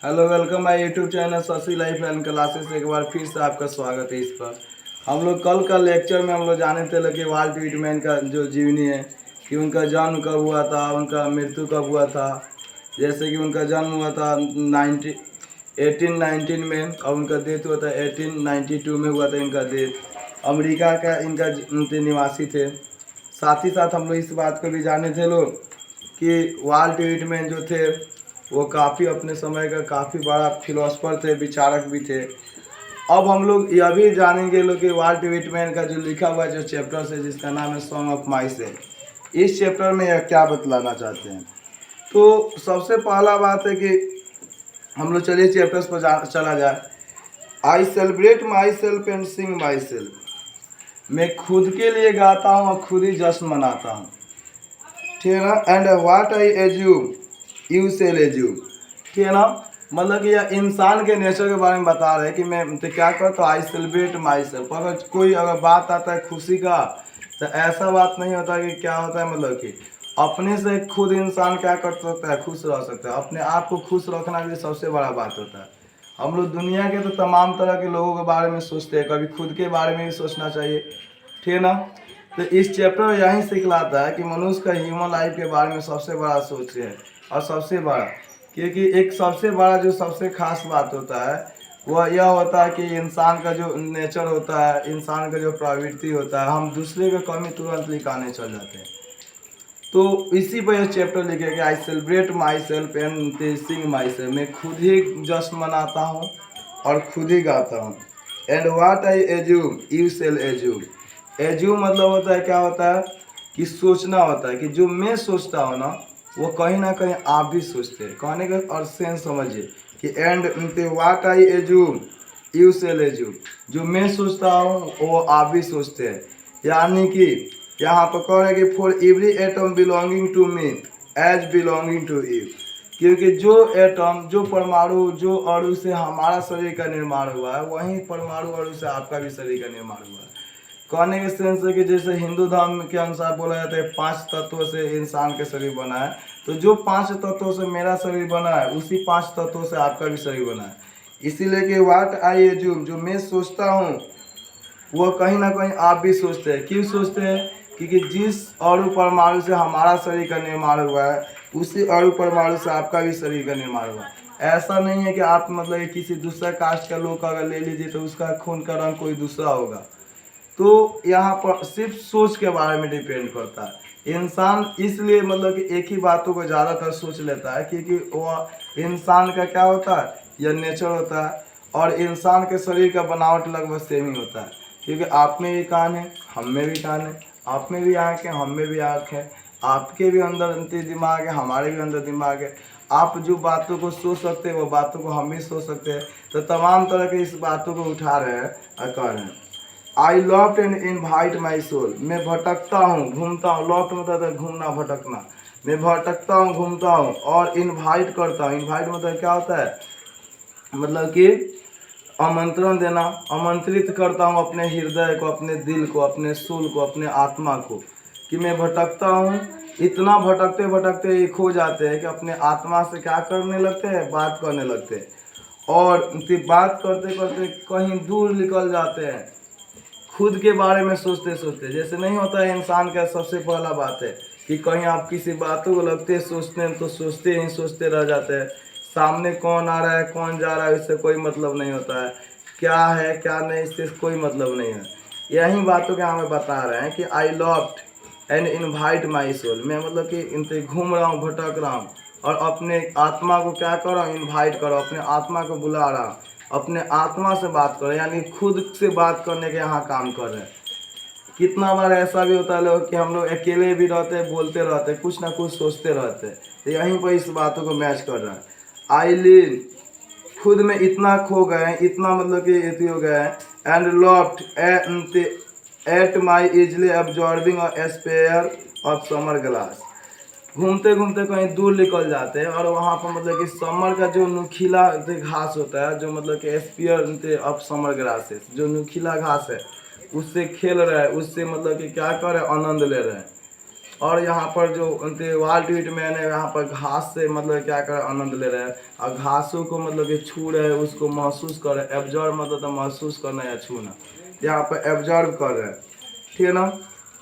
Hello welcome my YouTube channel Shashi life and classes. एक बार फिर से आपका स्वागत है। इस पर हम लोग कल का लेक्चर में हम लोग जाने थे कि वाल्ट व्हिटमैन का जो जीवनी है कि उनका जन्म कब हुआ था, उनका मृत्यु कब हुआ था। जैसे कि उनका जन्म हुआ था 1819 में और उनका डेथ हुआ था 1892 में हुआ था इनका डेथ। अमेरिका का इनका इनके निवासी थे। साथ ही साथ हम लोग इस बात को भी जाने थे लोग कि वाल्ट व्हिटमैन जो थे वो काफ़ी अपने समय का काफ़ी बड़ा फिलोसफर थे, विचारक भी थे। अब हम लोग यह भी जानेंगे लोग कि वाल्ट व्हिटमैन का जो लिखा हुआ जो चैप्टर है जिसका नाम है सॉन्ग ऑफ माइसेल्फ, इस चैप्टर में यह क्या बतलाना चाहते हैं। तो सबसे पहला बात है कि हम लोग चलिए चैप्टर्स पर चला जाए। I celebrate my self and Singh my self, मैं खुद के लिए गाता हूँ और खुद ही जश्न मनाता हूँ, ठीक है ना। And what I assume you sell assume, ठीक है ना। मतलब कि यह इंसान के नेचर के बारे में बता रहे हैं कि मैं तो क्या करता हूँ, आई सेलिब्रेट माई सेल्फ। अगर कोई अगर बात आता है खुशी का तो ऐसा बात नहीं होता कि क्या होता है, मतलब कि अपने से खुद इंसान क्या कर सकता है, खुश रह सकता है। अपने आप को खुश रखना भी सबसे बड़ा बात होता है। हम लोग दुनिया के तो तमाम तरह के लोगों के बारे में सोचते हैं, कभी खुद के बारे में भी सोचना चाहिए, ठीक है ना। तो इस चैप्टर में यही सिखलाता है कि मनुष्य का ह्यूमन लाइफ के बारे में सबसे बड़ा सोच है और सबसे बड़ा, क्योंकि एक सबसे बड़ा जो सबसे खास बात होता है वह यह होता है कि इंसान का जो नेचर होता है, इंसान का जो प्रवृत्ति होता है, हम दूसरे का कमी तुरंत निकालने चल जाते हैं। तो इसी पर यह चैप्टर लिखे कि I celebrate my self and Singh my self, मैं खुद ही जश्न मनाता हूँ और खुद ही गाता हूँ। And what I assume you sell assume, assume मतलब होता है क्या होता है कि सोचना होता है कि जो मैं सोचता हूँ वो कहीं ना कहीं आप भी सोचते हैं। कहने का और सेंस समझिए कि and what I assume you sell assume, जो मैं सोचता हूँ वो आप भी सोचते हैं। यानी कि यहाँ पर कह रहे हैं कि for every atom belonging to me as belonging to you, क्योंकि जो एटम, जो परमाणु, जो अणु से हमारा शरीर का निर्माण हुआ है वहीं परमाणु अणु से आपका भी शरीर का निर्माण हुआ है। कहने के सेंस है कि जैसे हिंदू धर्म के अनुसार बोला जाता है 5 तत्वों से इंसान के शरीर बना है, तो जो 5 तत्वों से मेरा शरीर बना है उसी 5 तत्वों से आपका भी शरीर बना है। इसीलिए कि वाट आई एज्यूम, जो मैं सोचता हूँ वो कहीं ना कहीं आप भी सोचते हैं। क्यों सोचते हैं? क्योंकि जिस अणु परमाणु से हमारा शरीर का निर्माण हुआ है उसी अणु परमाणु से आपका भी शरीर का निर्माण हुआ है। ऐसा नहीं है कि आप मतलब किसी दूसरा कास्ट का लोग अगर ले लीजिए तो उसका खून का रंग कोई दूसरा होगा। तो यहाँ पर सिर्फ सोच के बारे में डिपेंड करता है। इंसान इसलिए मतलब कि एक ही बातों को ज़्यादातर सोच लेता है क्योंकि वो इंसान का क्या होता है, यह नेचर होता है। और इंसान के शरीर का बनावट लगभग सेम ही होता है, क्योंकि आप में भी कान है, हम में भी कान है, आप में भी आँख है, हम में भी आँख है, आपके भी अंदर दिमाग है, हमारे भी अंदर दिमाग है। आप जो बातों को सोच सकते हैं वो बातों को हम भी सोच सकते हैं। तो तमाम तरह के इस बातों को उठा रहे हैं और कह रहे हैं I loafed and invite my soul, मैं भटकता हूँ, घूमता हूँ। लॉफ्ट मतलब है घूमना, भटकना। मैं भटकता हूँ, घूमता हूँ और इनवाइट करता हूँ। इनवाइट मतलब क्या होता है, मतलब कि आमंत्रण देना, आमंत्रित करता हूँ अपने हृदय को, अपने दिल को, अपने सोल को, अपने आत्मा को कि मैं भटकता हूँ। इतना भटकते भटकते ये खो जाते हैं कि अपने आत्मा से क्या करने लगते हैं, बात करने लगते हैं। और फिर बात करते करते कहीं दूर निकल जाते हैं, खुद के बारे में सोचते सोचते। जैसे नहीं होता है इंसान का सबसे पहला बात है कि कहीं आप किसी बातों को लगते सोचते हैं तो सोचते ही सोचते रह जाते हैं। सामने कौन आ रहा है, कौन जा रहा है, इससे कोई मतलब नहीं होता है। क्या है क्या नहीं, इससे कोई मतलब नहीं है। यही बातों के हमें बता रहे हैं कि I loafed and invite my soul, मैं मतलब कि इनसे घूम रहा हूँ, भटक रहा हूँ और अपने आत्मा को क्या कर रहा हूँ, इन्वाइट कर रहा हूँ, अपने आत्मा को बुला रहा हूँ, अपने आत्मा से बात कर रहे हैं, यानी खुद से बात करने के यहाँ काम कर रहे हैं। कितना बार ऐसा भी होता है लोग कि हम लोग अकेले भी रहते हैं, बोलते रहते हैं, कुछ ना कुछ सोचते रहते हैं। तो यहीं पर इस बातों को मैच कर रहा है। आई लिव, खुद में इतना खो गए हैं, इतना मतलब कि इतनी हो गए हैं। And loft at my easily absorbing sphere of summer glass, घूमते घूमते कहीं दूर निकल जाते हैं और वहाँ पर मतलब कि समर का जो नुकीला घास होता है, जो मतलब कि स्पीयर ऑफ समर ग्रासेस, जो नुकीला घास है उससे खेल रहे हैं, उससे मतलब कि क्या कर रहे हैं, आनंद ले रहे हैं। और यहाँ पर जो उनके वाल ट्रीटमेंट है, यहाँ पर घास से मतलब क्या कर आनंद ले रहे हैं, और घासों को मतलब कि छू रहे हैं, उसको महसूस कर रहे हैं। एब्जॉर्व मतलब तो महसूस करना या छूना, यहाँ पर एब्जॉर्व कर रहे हैं, ठीक है ना।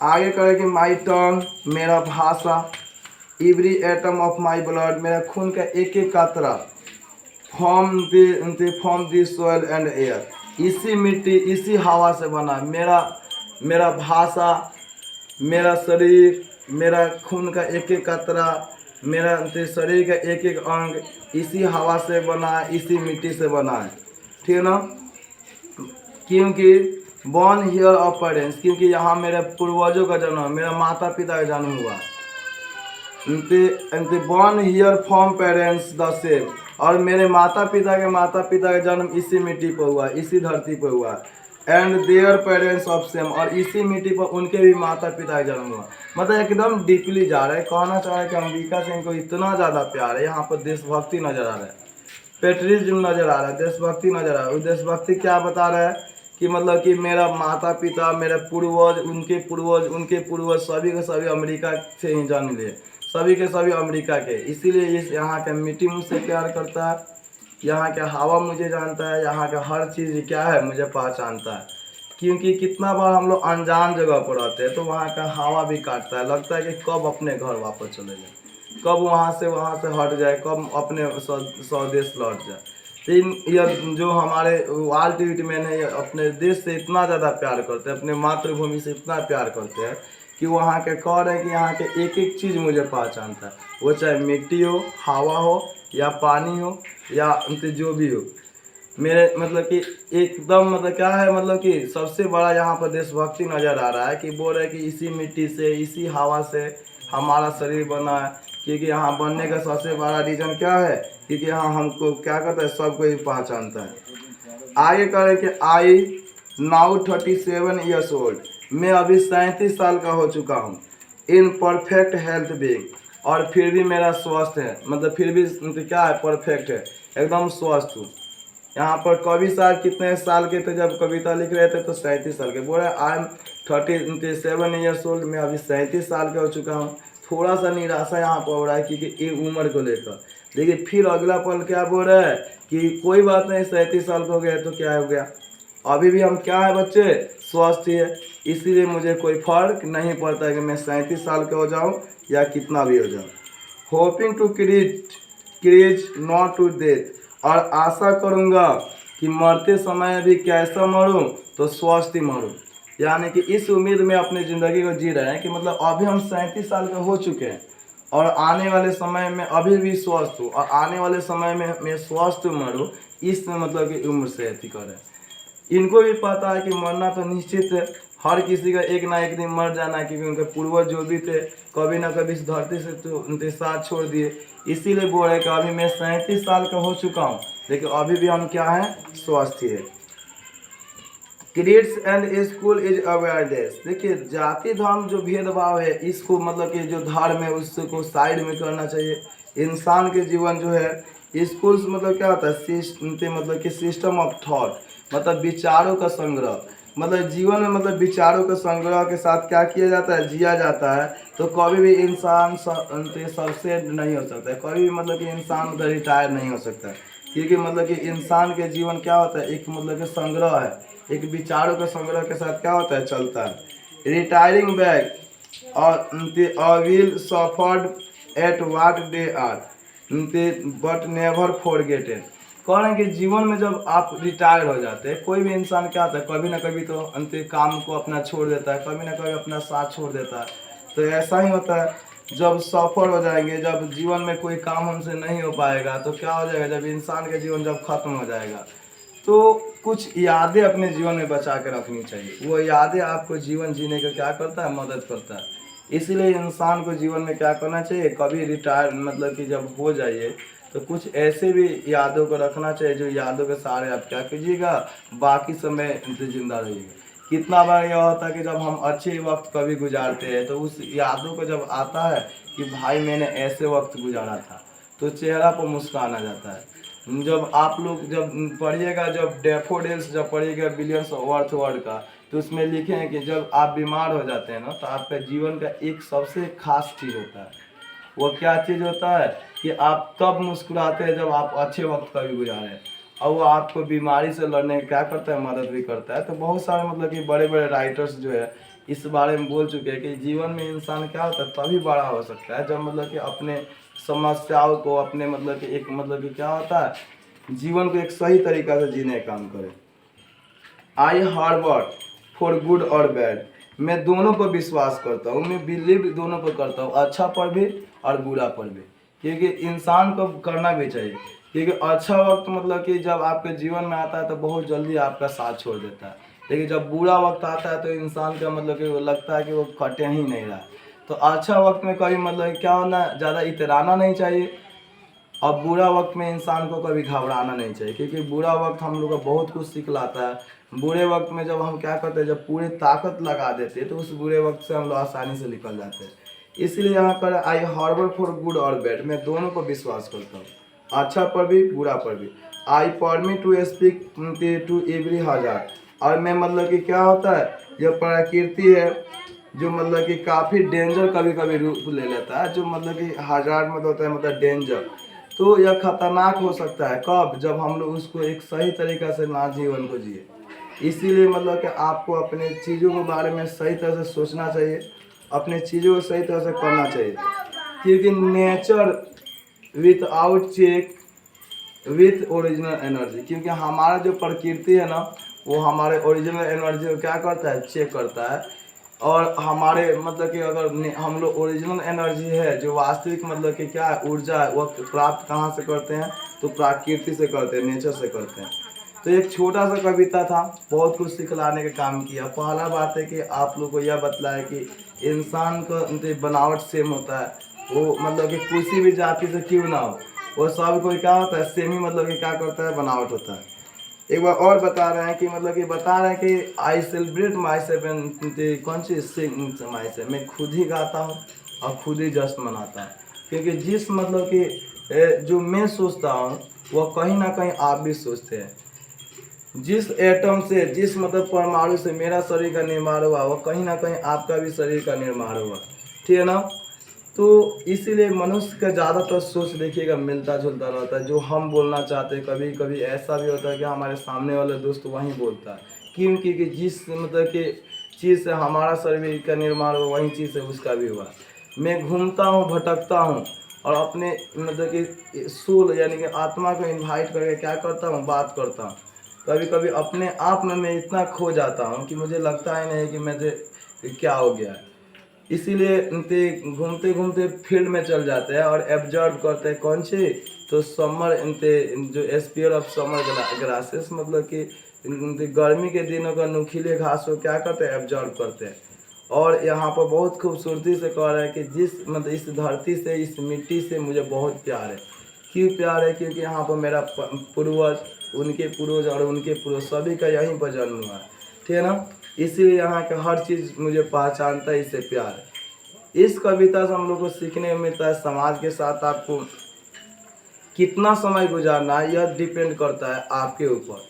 आगे करें कि माई टंग, मेरा भाषा, every atom of my blood, मेरा खून का एक एक कतरा, from the soil and air, इसी मिट्टी इसी हवा से बना। मेरा भाषा, मेरा शरीर, मेरा खून का एक एक कतरा, मेरा शरीर का एक एक अंग इसी हवा से बना है, इसी मिट्टी से बना है, ठीक है ना। क्योंकि बॉर्न हियर ऑफ पेरेंट्स, क्योंकि यहाँ मेरे पूर्वजों का जन्म, मेरा माता पिता का जन्म हुआ। Born here from parents the same, और मेरे माता पिता का जन्म इसी मिट्टी पर हुआ, इसी धरती पर हुआ। And their parents of same, और इसी मिट्टी पर उनके भी माता पिता का जन्म हुआ। मतलब एकदम डीपली जा रहा है, कहना चाह रहा है कि अंबिका से इनको इतना ज़्यादा प्यार है। यहाँ पर देशभक्ति नजर आ रहा है, पेट्रियटिज्म नजर आ रहा है, देशभक्ति नजर आ रहा है। देशभक्ति क्या बता रहा है कि मतलब कि मेरा माता पिता, मेरे पूर्वज, उनके पूर्वज सभी के सभी अमेरिका से ही जन्म लिए, सभी के सभी अमेरिका के। इसीलिए इस यहाँ के मिट्टी मुझसे प्यार करता है, यहाँ के हवा मुझे जानता है, यहाँ का हर चीज़ क्या है मुझे पहचानता है। क्योंकि कितना बार हम लोग अनजान जगह पर रहते हैं तो वहाँ का हवा भी काटता है, लगता है कि कब अपने घर वापस चले जाए, कब वहाँ से हट जाए, कब अपने स्वदेश लौट जाए। लेकिन यह जो हमारे वाल ट्रीटमेंट है, ये अपने देश से इतना ज़्यादा प्यार करते हैं, अपने मातृभूमि से इतना प्यार करते हैं कि वहाँ के कह रहे हैं कि यहाँ के एक एक चीज़ मुझे पहचानता है, वो चाहे मिट्टी हो, हवा हो, या पानी हो, या जो भी हो। मेरे मतलब कि एकदम मतलब क्या है, मतलब कि सबसे बड़ा यहाँ पर देशभक्ति नज़र आ रहा है कि बोल रहे कि इसी मिट्टी से इसी हवा से हमारा शरीर बना है। क्योंकि यहाँ बनने का सबसे बड़ा रीज़न क्या है, क्योंकि यहाँ हमको क्या करता है, सबको ही पहचानता है। आगे करें कि आई नाउ 37 ईयर्स ओल्ड, मैं अभी 37 साल का हो चुका हूँ। इन परफेक्ट हेल्थ बीइंग, और फिर भी मेरा स्वस्थ है, मतलब फिर भी क्या है, परफेक्ट है, एकदम स्वस्थ हूँ। यहाँ पर कवि साहब कितने साल के थे जब कविता लिख रहे थे, तो 37 साल के। बोले आई एम 37 ईयर्स ओल्ड, मैं अभी 37 साल का हो चुका हूँ। थोड़ा सा निराशा यहाँ पर हो रहा है क्योंकि ये उम्र को लेकर, लेकिन फिर अगला पल क्या बोल रहा है कि कोई बात नहीं, 37 साल का हो गया तो क्या हो गया, अभी भी हम क्या है बच्चे, स्वस्थ ही है। इसीलिए मुझे कोई फर्क नहीं पड़ता है कि मैं 37 साल का हो जाऊँ या कितना भी हो जाऊँ। Hoping to crease not to death, और आशा करूँगा कि मरते समय भी कैसा मरूँ, तो स्वस्थ ही मरूँ। यानी कि इस उम्मीद में अपनी ज़िंदगी को जी रहे हैं कि मतलब अभी हम 37 साल के हो चुके हैं, और आने वाले समय में अभी भी स्वस्थ हूँ, और आने वाले समय में मैं स्वस्थ मरूँ, इस मतलब कि उम्र से अति करें। इनको भी पता है कि मरना तो निश्चित है, हर किसी का एक ना एक दिन मर जाना है, क्योंकि उनके पूर्वज जो भी थे कभी ना कभी इस धरती से तो उनके साथ छोड़ दिए। इसीलिए बोल रहे कि अभी मैं 37 साल का हो चुका हूँ, लेकिन अभी भी हम क्या हैं, स्वस्थ ही है। Kids and school is awareness, देखिए जाति धर्म जो भेदभाव है, इसको मतलब कि जो धर्म है उसको साइड में करना चाहिए। इंसान के जीवन जो है, स्कूल्स मतलब क्या होता है, मतलब कि सिस्टम ऑफ थॉट, मतलब विचारों का संग्रह, मतलब जीवन में मतलब विचारों के संग्रह के साथ क्या किया जाता है, जिया जाता है। तो कभी भी इंसान सबसे नहीं हो सकता है, कभी भी मतलब कि इंसान रिटायर नहीं हो सकता है। क्योंकि मतलब कि इंसान के जीवन क्या होता है, एक मतलब कि संग्रह है, एक विचारों के संग्रह के साथ क्या होता है, चलता है। रिटायरिंग बैक और will suffered at what they are but never forgotten. कह रहे हैं कि जीवन में जब आप रिटायर हो जाते हैं, कोई भी इंसान क्या होता है, कभी ना कभी तो अंतिम काम को अपना छोड़ देता है, कभी ना कभी अपना साथ छोड़ देता है। तो ऐसा ही होता है, जब सफर हो जाएंगे, जब जीवन में कोई काम हमसे नहीं हो पाएगा, तो क्या हो जाएगा, जब इंसान के जीवन जब खत्म हो जाएगा, तो कुछ यादें अपने जीवन में बचा के रखनी चाहिए। वो यादें आपको जीवन जीने का क्या करता है, मदद करता है। इसीलिए इंसान को जीवन में क्या करना चाहिए, कभी रिटायर मतलब कि जब हो जाइए तो कुछ ऐसे भी यादों को रखना चाहिए, जो यादों के सहारे आप क्या कीजिएगा, बाकी समय जिंदा रहिएगा। कितना बार यह होता है कि जब हम अच्छे वक्त कभी गुजारते हैं, तो उस यादों को जब आता है कि भाई मैंने ऐसे वक्त गुजारा था, तो चेहरा पर मुस्कान आ जाता है। जब आप लोग जब पढ़िएगा, जब डैफोडिल्स जब पढ़िएगा विलियम्स वर्थ वर्ड का, तो उसमें लिखे हैं कि जब आप बीमार हो जाते हैं ना, तो आपका जीवन का एक सबसे खास चीज़ होता है। वो क्या चीज़ होता है कि आप तब मुस्कुराते हैं जब आप अच्छे वक्त कभी गुजारे, और वो आपको बीमारी से लड़ने में क्या करता है, मदद भी करता है। तो बहुत सारे मतलब कि बड़े बड़े राइटर्स जो है इस बारे में बोल चुके हैं कि जीवन में इंसान क्या होता है तभी बड़ा हो सकता है जब मतलब कि अपने समस्याओं को, अपने मतलब कि एक मतलब कि क्या होता है, जीवन को एक सही तरीका से जीने का काम करे। आई हार्वर्ड फॉर गुड और बैड, मैं दोनों पर विश्वास करता हूँ, मैं बिलीव दोनों पर करता हूँ, अच्छा पर भी और बुरा पर भी, क्योंकि इंसान को करना भी चाहिए। क्योंकि अच्छा वक्त मतलब कि जब आपके जीवन में आता है तो बहुत जल्दी आपका साथ छोड़ देता है, लेकिन जब बुरा वक्त आता है तो इंसान का मतलब कि वो लगता है कि वो कटे ही नहीं रहा। तो अच्छा वक्त में कभी मतलब क्या होना, ज़्यादा इतराना नहीं चाहिए, और बुरा वक्त में इंसान को कभी घबराना नहीं चाहिए, क्योंकि बुरा वक्त हम लोग को बहुत कुछ सिखलाता है। बुरे वक्त में जब हम क्या करते हैं, जब पूरी ताकत लगा देते हैं तो उस बुरे वक्त से हम लोग आसानी से निकल जाते हैं। इसलिए यहाँ पर आई हार्बर फॉर गुड और बैड, मैं दोनों पर विश्वास करता हूँ, अच्छा पर भी बुरा पर भी। I permit to speak to every hazard, और मैं मतलब कि क्या होता है, जो प्रकृति है जो मतलब कि काफ़ी डेंजर कभी कभी रूप ले लेता है, जो मतलब कि हजार मतलब होता है मतलब डेंजर, तो यह खतरनाक हो सकता है कब, जब हम लोग उसको एक सही तरीका से ना जीवन को जिए। इसीलिए मतलब कि आपको अपने चीज़ों के बारे में सही तरह से सोचना चाहिए, अपने चीज़ों को सही तरह से करना चाहिए, क्योंकि nature without check with original energy, क्योंकि हमारा जो प्रकृति है ना वो हमारे ओरिजिनल एनर्जी को क्या करता है, चेक करता है। और हमारे मतलब कि अगर हम लोग ओरिजिनल एनर्जी है जो वास्तविक मतलब कि क्या है, ऊर्जा है, वो प्राप्त कहाँ से करते हैं, तो प्रकृति से करते हैं, नेचर से करते हैं। तो एक छोटा सा कविता था, बहुत कुछ सिखलाने का काम किया। पहला बात है कि आप लोग को यह बतलाया कि इंसान का बनावट सेम होता है, वो मतलब कि किसी भी जाति से क्यों ना हो, वो सब कोई क्या होता है, सेम ही मतलब कि क्या करता है, बनावट होता है। एक बार और बता रहे हैं कि मतलब कि बता रहे हैं कि आई सेलिब्रेट माई सेल्फ, कौन सी सिंग माई सेल्फ, मैं खुद ही गाता हूँ और खुद ही जश्न मनाता हूँ, क्योंकि जिस मतलब कि जो मैं सोचता हूँ वह कहीं ना कहीं आप भी सोचते हैं। जिस एटम से, जिस मतलब परमाणु से मेरा शरीर का निर्माण हुआ, वह कहीं ना कहीं आपका भी शरीर का निर्माण हुआ, ठीक है ना। तो इसीलिए मनुष्य का ज़्यादातर सोच देखिएगा मिलता जुलता रहता है। जो हम बोलना चाहते हैं कभी कभी ऐसा भी होता है कि हमारे सामने वाले दोस्त वहीं बोलता है, क्यों, क्योंकि जिस मतलब कि चीज़ से हमारा शरीर का निर्माण हुआ वही चीज़ से उसका भी हुआ। मैं घूमता हूँ, भटकता हूँ, और अपने मतलब कि सोल यानी कि आत्मा को इन्वाइट करके क्या करता हूँ, बात करता हूँ। कभी कभी अपने आप में मैं इतना खो जाता हूँ कि मुझे लगता ही नहीं कि मुझे क्या हो गया है। इसीलिए इनते घूमते घूमते फील्ड में चल जाते हैं और एब्जर्व करते हैं कौन सी, तो समर इनते जो एस्पियर ऑफ समर ग्रासेस मतलब कि इनते गर्मी के दिनों का नुकीले घास को क्या करते हैं, एब्जर्व करते हैं। और यहाँ पर बहुत खूबसूरती से कह रहा है कि जिस मतलब इस धरती से, इस मिट्टी से मुझे बहुत प्यार है। क्यों प्यार है, क्योंकि यहाँ पर मेरा पूर्वज, उनके पूर्वज और उनके पूर्वज सभी का यहीं पर जन्म हुआ है, ठीक है ना। इसीलिए यहाँ के हर चीज़ मुझे पहचानता है, इससे प्यार है। इस कविता से हम लोग को सीखने को मिलता है समाज के साथ आपको कितना समय गुजारना है, यह डिपेंड करता है आपके ऊपर।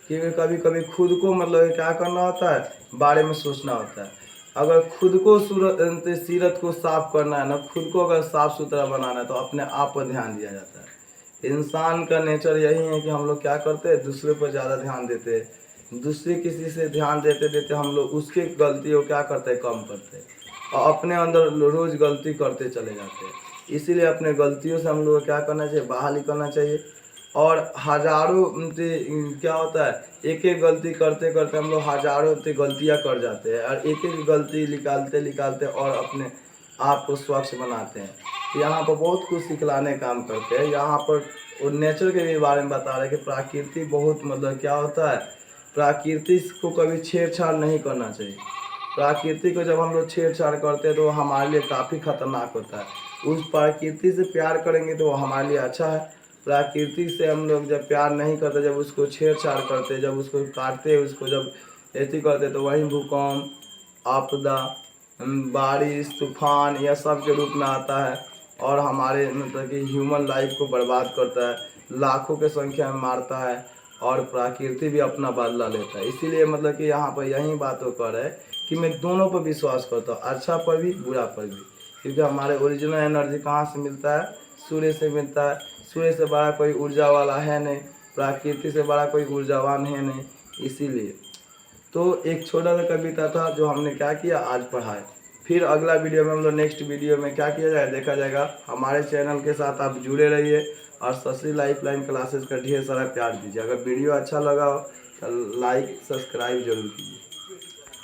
क्योंकि कभी कभी खुद को मतलब क्या करना होता है, बारे में सोचना होता है। अगर खुद को सीरत को साफ करना है ना, खुद को अगर साफ सुथरा बनाना है तो अपने आप पर ध्यान दिया जाता है। इंसान का नेचर यही है कि हम लोग क्या करते हैं, दूसरे पर ज़्यादा ध्यान देते हैं। दूसरे किसी से ध्यान देते देते हम लोग उसके गलती को क्या करते हैं, कम करते हैं, और अपने अंदर रोज़ गलती करते चले जाते हैं। इसीलिए अपने गलतियों से हम लोग को क्या करना चाहिए, बाहर निकलना चाहिए। और हजारों क्या होता है, एक एक गलती करते करते हम लोग हजारों गलतियां कर जाते हैं, और एक एक गलती निकालते निकालते और अपने आप को स्वच्छ बनाते हैं। तो यहाँ पर बहुत कुछ सिखलाने काम करते हैं। यहाँ पर और नेचर के भी बारे में बता रहे हैं कि प्रकृति बहुत मतलब क्या होता है, प्रकृति को कभी छेड़छाड़ नहीं करना चाहिए। प्रकृति को जब हम लोग छेड़छाड़ करते हैं तो वो हमारे लिए काफ़ी खतरनाक होता है। उस प्रकृति से प्यार करेंगे तो वो हमारे लिए अच्छा है। प्रकृति से हम लोग जब प्यार नहीं करते, जब उसको छेड़छाड़ करते, जब उसको काटते, उसको जब ऐसी करते, तो वहीं भूकंप, आपदा, बारिश, तूफान यह सब के रूप में आता है, और हमारे मतलब कि ह्यूमन लाइफ को बर्बाद करता है, लाखों के संख्या में मारता है। और प्रकृति भी अपना बदला लेता है। इसीलिए मतलब कि यहाँ पर यही बात हो कर है कि मैं दोनों पर विश्वास करता हूँ, अच्छा पर भी बुरा पर भी, क्योंकि हमारे ओरिजिनल एनर्जी कहाँ से मिलता है? सूर्य से मिलता है। सूर्य से बड़ा कोई ऊर्जा वाला है नहीं, प्रकृति से बड़ा कोई ऊर्जावान है नहीं। इसीलिए तो एक छोटा सा कविता था जो हमने क्या किया, आज पढ़ा है। फिर अगला वीडियो में हम लोग नेक्स्ट वीडियो में क्या किया जाए देखा जाएगा। हमारे चैनल के साथ आप जुड़े रहिए और शशि लाइफलाइन क्लासेस का ढेर सारा प्यार दीजिए। अगर वीडियो अच्छा लगा हो तो लाइक सब्सक्राइब जरूर कीजिए।